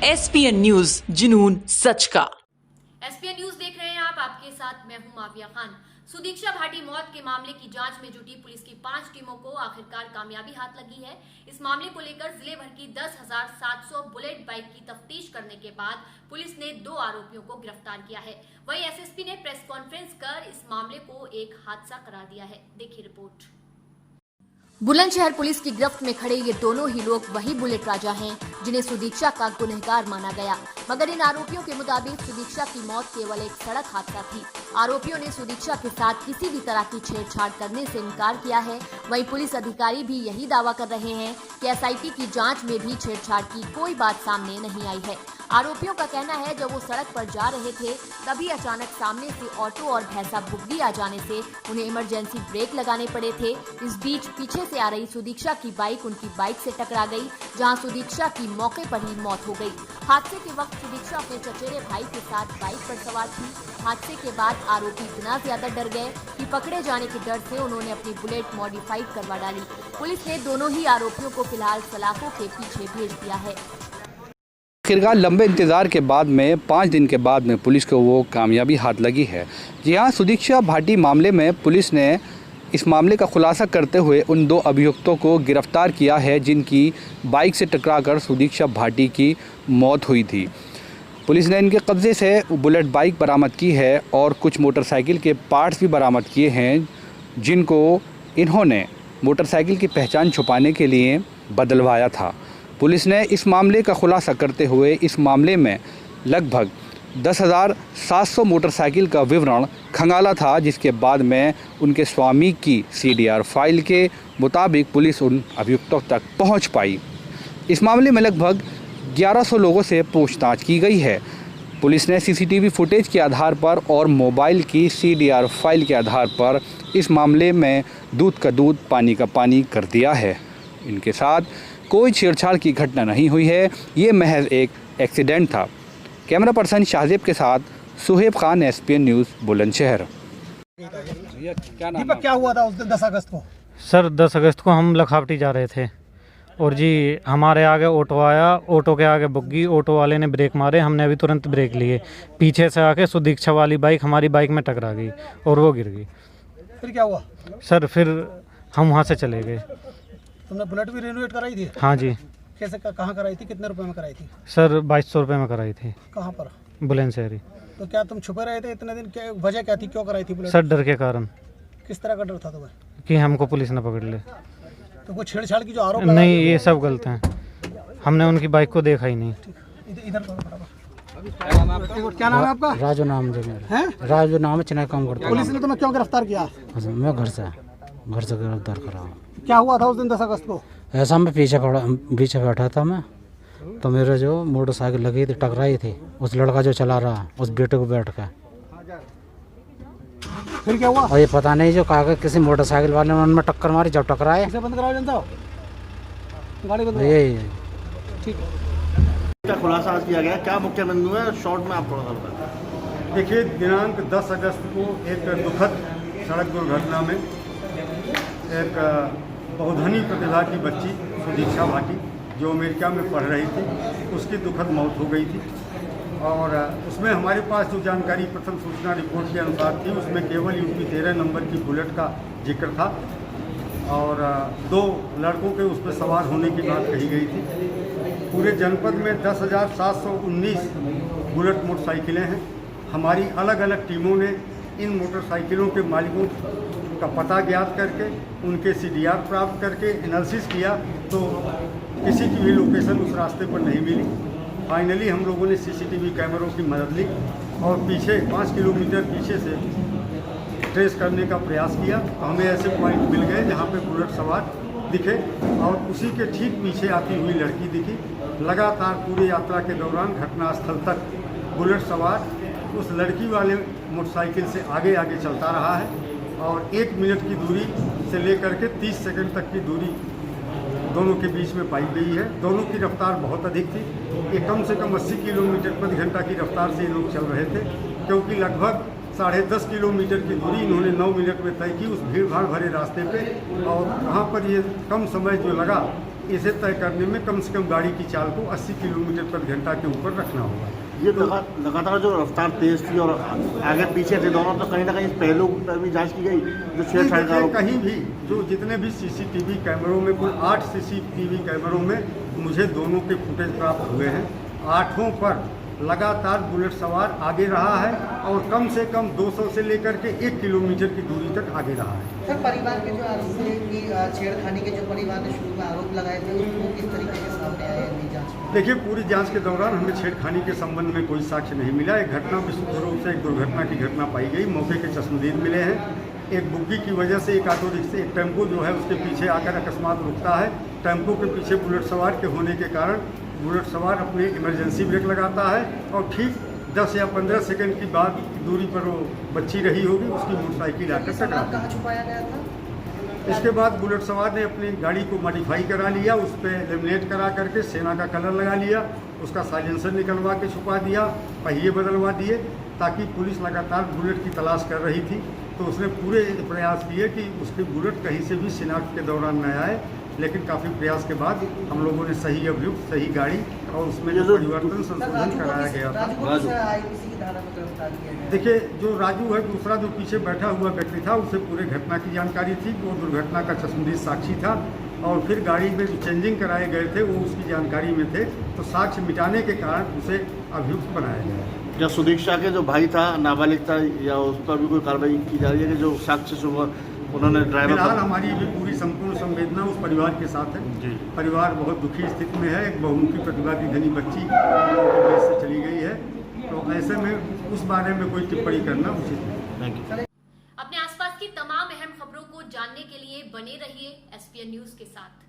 SPN news, जुनून सच का। SPN news देख रहे हैं आप, आपके साथ मैं हूं माफिया खान। सुदीक्षा भाटी मौत के मामले की जांच में जुटी पुलिस की 5 टीमों को आखिरकार कामयाबी हाथ लगी है। इस मामले को लेकर जिले भर की 10,700 बुलेट बाइक की तफ्तीश करने के बाद पुलिस ने 2 आरोपियों को गिरफ्तार किया है। वहीं एसएसपी ने प्रेस कॉन्फ्रेंस कर इस मामले को एक हादसा करार दिया है। देखिए रिपोर्ट। बुलंदशहर पुलिस की गिरफ्त में खड़े ये दोनों ही लोग वही बुलेट राजा हैं जिन्हें सुदीक्षा का गुनहगार माना गया, मगर इन आरोपियों के मुताबिक सुदीक्षा की मौत केवल एक सड़क हादसा थी। आरोपियों ने सुदीक्षा के साथ किसी भी तरह की छेड़छाड़ करने से इनकार किया है। वहीं पुलिस अधिकारी भी यही दावा कर रहे हैं कि एसआईटी की जांच में भी छेड़छाड़ की कोई बात सामने नहीं आई है। आरोपियों का कहना है जब वो सड़क पर जा रहे थे तभी अचानक सामने से ऑटो और भैंसा बुग्गी आ जाने से उन्हें इमरजेंसी ब्रेक लगाने पड़े थे। इस बीच पीछे से आ रही सुदीक्षा की बाइक उनकी बाइक से टकरा गई, जहां सुदीक्षा की मौके पर ही मौत हो गई। हादसे के वक्त सुदीक्षा अपने चचेरे भाई के साथ बाइक पर सवार थी। हादसे के बाद आरोपी इतना ज्यादा डर गए कि पकड़े जाने के डर से उन्होंने अपनी बुलेट मॉडिफाइड करवा डाली। पुलिस ने दोनों ही आरोपियों को फिलहाल सलाखों के पीछे भेज दिया है। आखिरकार लंबे इंतज़ार के बाद में 5 दिन के बाद में पुलिस को वो कामयाबी हाथ लगी है। जी हाँ, सुदीक्षा भाटी मामले में पुलिस ने इस मामले का खुलासा करते हुए उन 2 अभियुक्तों को गिरफ्तार किया है जिनकी बाइक से टकराकर सुदीक्षा भाटी की मौत हुई थी। पुलिस ने इनके कब्ज़े से बुलेट बाइक बरामद की है और कुछ मोटरसाइकिल के पार्ट्स भी बरामद किए हैं जिनको इन्होंने मोटरसाइकिल की पहचान छुपाने के लिए बदलवाया था। पुलिस ने इस मामले का खुलासा करते हुए इस मामले में लगभग 10,700 मोटरसाइकिल का विवरण खंगाला था, जिसके बाद में उनके स्वामी की CDR फाइल के मुताबिक पुलिस उन अभियुक्तों तक पहुंच पाई। इस मामले में लगभग 1100 लोगों से पूछताछ की गई है। पुलिस ने CCTV फुटेज के आधार पर और मोबाइल की CDR फाइल के आधार पर इस मामले में दूध का दूध पानी का पानी कर दिया है। इनके साथ कोई छेड़छाड़ की घटना नहीं हुई है, ये महज एक एक्सीडेंट था। कैमरा पर्सन शाहजेब के साथ सुहेब खान, SPN न्यूज़, बुलंदशहर। क्या हुआ था उस दिन 10 अगस्त को? सर 10 अगस्त को हम लखावटी जा रहे थे और जी हमारे आगे ऑटो आया, ऑटो के आगे बुग्गी, ऑटो वाले ने ब्रेक मारे, हमने अभी तुरंत ब्रेक लिए। पीछे से आके सुदीक्षा वाली बाइक हमारी बाइक में टकरा गई और वो गिर गई। फिर क्या हुआ? सर फिर हम वहाँ से चले गए। तुमने बुलेट भी रिनोवेट कराई थी? हाँ जी। कैसे, कहाँ कराई थी, कितने रुपए में कराई थी? सर 2200 रुपये में कराई थी। कहाँ पर? बुलंदशहर। तो क्या तुम छुपे रहे थे इतने दिन? क्या वजह क्या थी, क्यों कराई थी बुलेट? सर डर के कारण। किस तरह का डर था तुम्हें? कि हमको पुलिस न पकड़ ले। तो कोई छेड़छाड़ की जो आरोप नहीं, ये सब गलत हैं। हमने उनकी बाइक को देखा ही नहीं। इधर क्या नाम है आपका? राजू नाम है। राजू नाम है, चेन्नई काम करता। पुलिस ने तुम्हें क्यों गिरफ्तार किया? मैं घर से गिरफ्तार करा हूँ। क्या हुआ था उस दिन 10 अगस्त को? ऐसा मैं पीछे बैठा था मैं, तो मेरे जो मोटरसाइकिल लगी थी, टकराई थी। उस लड़का जो चला रहा, उस बेटे को बैठ के। फिर क्या हुआ? और ये पता नहीं जो कहा किसी मोटरसाइकिल वाले ने उनमें टक्कर मारी, जब टकराए। इसे बंद कराओ, जनता गाड़ी बंद। यही ठीक क्या खुलासा आज किया गया, क्या मुख्य बिंदु है, शॉर्ट में आप थोड़ा सा बताएं। देखिए, दिनांक 10 अगस्त को एक दुखद सड़क दुर्घटना में एक बहुधनी प्रतिभा की बच्ची सुदीक्षा भाटी, जो अमेरिका में पढ़ रही थी, उसकी दुखद मौत हो गई थी। और उसमें हमारे पास जो जानकारी प्रथम सूचना रिपोर्ट के अनुसार थी, उसमें केवल UP 13 नंबर की बुलेट का जिक्र था और 2 लड़कों के उस पर सवार होने की बात कही गई थी। पूरे जनपद में 10,719 बुलेट मोटरसाइकिलें हैं। हमारी अलग अलग टीमों ने इन मोटरसाइकिलों के मालिकों का पता ज्ञात करके उनके CDR प्राप्त करके एनालिसिस किया, तो किसी की भी लोकेशन उस रास्ते पर नहीं मिली। फाइनली हम लोगों ने CCTV कैमरों की मदद ली और पीछे 5 किलोमीटर पीछे से ट्रेस करने का प्रयास किया, तो हमें ऐसे पॉइंट मिल गए जहाँ पे बुलेट सवार दिखे और उसी के ठीक पीछे आती हुई लड़की दिखी। लगातार पूरी यात्रा के दौरान घटनास्थल तक बुलेट सवार उस लड़की वाले मोटरसाइकिल से आगे आगे चलता रहा है और 1 मिनट की दूरी से लेकर के 30 सेकंड तक की दूरी दोनों के बीच में पाई गई है। दोनों की रफ्तार बहुत अधिक थी। ये कम से कम 80 किलोमीटर प्रति घंटा की रफ्तार से ये लोग चल रहे थे, क्योंकि लगभग 10.5 किलोमीटर की दूरी इन्होंने 9 मिनट में तय की उस भीड़ भाड़ भरे रास्ते पे। और वहाँ पर ये कम समय जो लगा इसे तय करने में कम से कम गाड़ी की चाल को 80 किलोमीटर प्रति घंटा के ऊपर रखना होगा। ये लगातार जो रफ्तार तेज थी और आगे पीछे थे दोनों, तो कहीं ना कहीं पहलू पर भी जांच की गई जो छेड़छाड़ का आरोप। कहीं भी जो जितने भी सीसीटीवी कैमरों में, कुल 8 सीसीटीवी कैमरों में मुझे दोनों के फुटेज प्राप्त हुए हैं। 8 पर लगातार बुलेट सवार आगे रहा है और कम से कम 200 से लेकर के 1 किलोमीटर की दूरी तक आगे रहा है। सर, परिवार के जो आरोप है कि छेड़खानी के जो परिवार ने शुरू में आरोप लगाए थे वो किस तरीके से सामने आए हैं जांच में? देखिए, पूरी जांच के दौरान हमें छेड़खानी के संबंध में कोई साक्ष्य नहीं मिला। एक घटना विशुद्ध रूप से एक दुर्घटना की घटना पाई गई। मौके के चश्मदीद मिले हैं। एक बुग्गी की वजह से एक ऑटो रिक्शा, एक टेम्पो जो है उसके पीछे आकर अकस्मात रुकता है। टेम्पो के पीछे बुलेट सवार के होने के कारण बुलेट सवार अपने इमरजेंसी ब्रेक लगाता है और ठीक 10 या 15 सेकंड की बाद दूरी पर वो बच्ची रही होगी, उसकी मोटरसाइकिल आकर टकराती है। कहाँ छुपाया गया था? इसके बाद बुलेट सवार ने अपनी गाड़ी को मॉडिफाई करा लिया, उस पर लेमिनेट करा करके सेना का कलर लगा लिया, उसका साइलेंसर निकलवा के छुपा दिया, पहिए बदलवा दिए, ताकि पुलिस लगातार बुलेट की तलाश कर रही थी। तो उसने पूरे प्रयास किए कि उसकी बुलेट कहीं से भी शिनाख्त के दौरान न आए, लेकिन काफ़ी प्रयास के बाद हम लोगों ने सही अभियुक्त, सही गाड़ी और उसमें जो परिवर्तन संशोधन कराया गया था। देखिए, जो राजू है दूसरा जो पीछे बैठा हुआ व्यक्ति था, उसे पूरे घटना की जानकारी थी, वो दुर्घटना का चश्मदीद साक्षी था और फिर गाड़ी में जो चेंजिंग कराए गए थे वो उसकी जानकारी में थे। तो साक्ष्य मिटाने के कारण उसे अभियुक्त बनाया गया। क्या सुदीक्षा के जो भाई था, नाबालिग था, या उस पर भी कोई कार्रवाई की जा रही है कि जो साक्ष्य सुबह उन्होंने ड्राइवर? फिलहाल हमारी भी पूरी संपूर्ण संवेदना उस परिवार के साथ है जी। परिवार बहुत दुखी स्थिति में है। एक बहुमुखी प्रतिभा की धनी बच्ची देश से चली गई है, तो ऐसे में उस बारे में कोई टिप्पणी करना उचित नहीं। अपने आसपास की तमाम अहम खबरों को जानने के लिए बने रहिए SPN न्यूज के साथ।